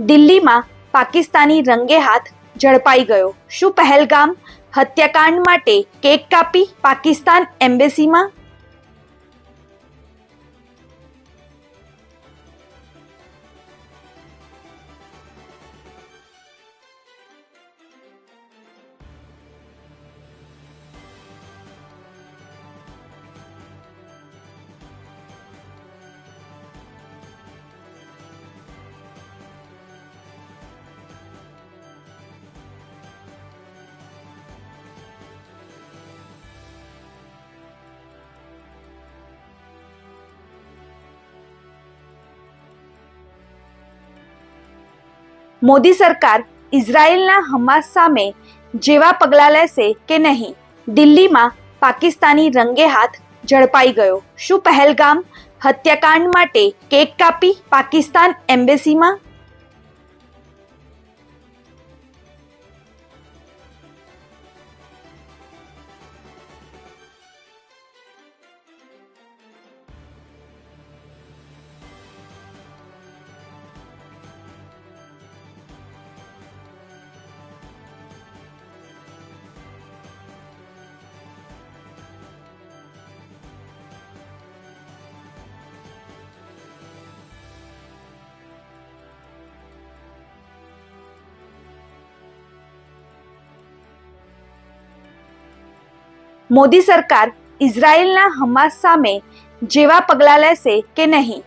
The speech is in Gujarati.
દિલ્હીમાં પાકિસ્તાની રંગે હાથ ઝડપાઈ ગયો। શું પહેલગામ હત્યાકાંડ માટે કેક કાપી પાકિસ્તાન એમ્બેસીમાં? મોદી સરકાર ઇઝરાયેલના હમાસ સામે જેવા પગલાં લેશે કે નહીં? દિલ્હીમાં પાકિસ્તાની રંગે હાથ ઝડપાઈ ગયો। શું પહેલગામ હત્યાકાંડ માટે કેક કાપી પાકિસ્તાન એમ્બેસીમાં? મોદી સરકાર ઇઝરાયેલના હમાસ સામે જેવા પગલાં લેશે કે નહીં?